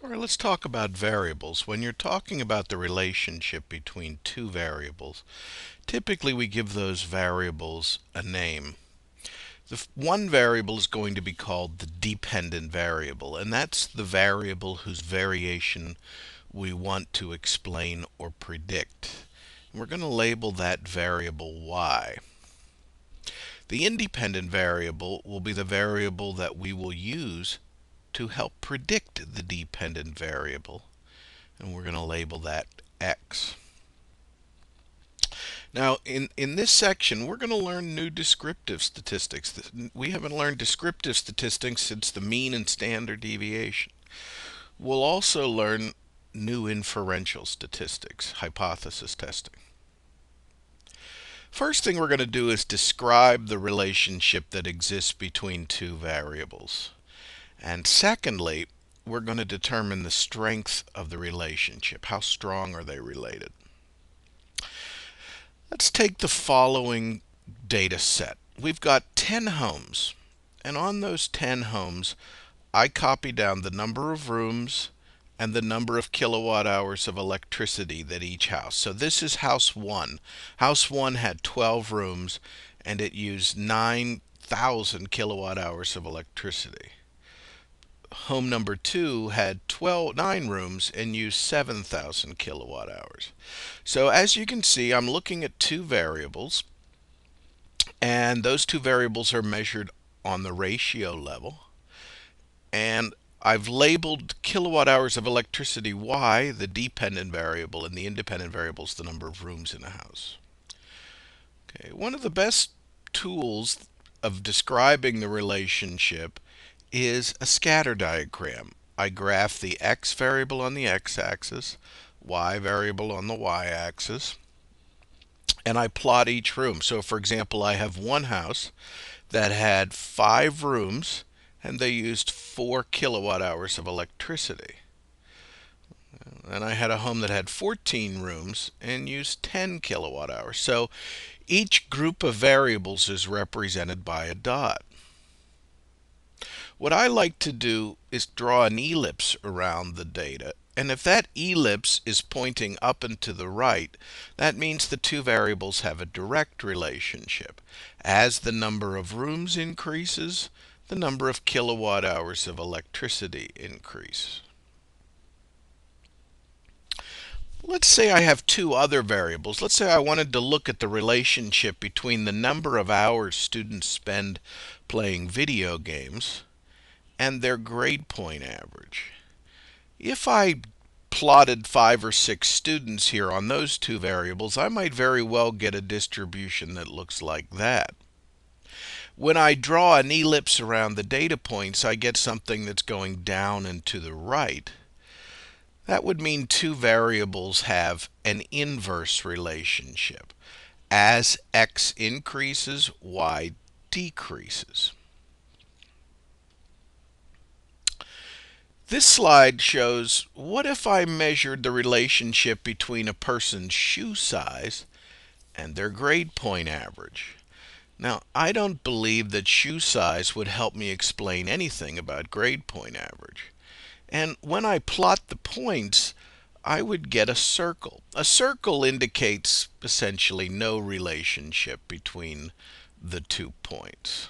All right, let's talk about variables. When you're talking about the relationship between two variables, typically we give those variables a name. One variable is going to be called the dependent variable, and that's the variable whose variation we want to explain or predict. We're going to label that variable y. The independent variable will be the variable that we will use to help predict the dependent variable, and we're going to label that x. Now, in this section, we're going to learn new descriptive statistics. We haven't learned descriptive statistics since the mean and standard deviation. We'll also learn new inferential statistics, hypothesis testing. First thing we're going to do is describe the relationship that exists between two variables. And secondly, we're going to determine the strength of the relationship. How strong are they related? Let's take the following data set. We've got 10 homes, and on those 10 homes, I copy down the number of rooms and the number of kilowatt hours of electricity that each house. So this is house 1. House 1 had 12 rooms, and it used 9,000 kilowatt hours of electricity. Home number 2 had 9 rooms and used 7,000 kilowatt hours. So as you can see, I'm looking at two variables, and those two variables are measured on the ratio level. And I've labeled kilowatt hours of electricity y, the dependent variable, and the independent variable is the number of rooms in a house. Okay, one of the best tools of describing the relationship is a scatter diagram. I graph the x variable on the x-axis, y variable on the y-axis, and I plot each room. So for example, I have one house that had 5 rooms and they used 4 kilowatt hours of electricity. And I had a home that had 14 rooms and used 10 kilowatt hours. So each group of variables is represented by a dot. What I like to do is draw an ellipse around the data, and if that ellipse is pointing up and to the right, that means the two variables have a direct relationship. As the number of rooms increases, the number of kilowatt hours of electricity increase. Let's say I have two other variables. Let's say I wanted to look at the relationship between the number of hours students spend playing video games and their grade point average. If I plotted 5 or 6 students here on those two variables, I might very well get a distribution that looks like that. When I draw an ellipse around the data points, I get something that's going down and to the right. That would mean two variables have an inverse relationship. As x increases, y decreases. This slide shows what if I measured the relationship between a person's shoe size and their grade point average. Now, I don't believe that shoe size would help me explain anything about grade point average. And when I plot the points, I would get a circle. A circle indicates essentially no relationship between the 2 points.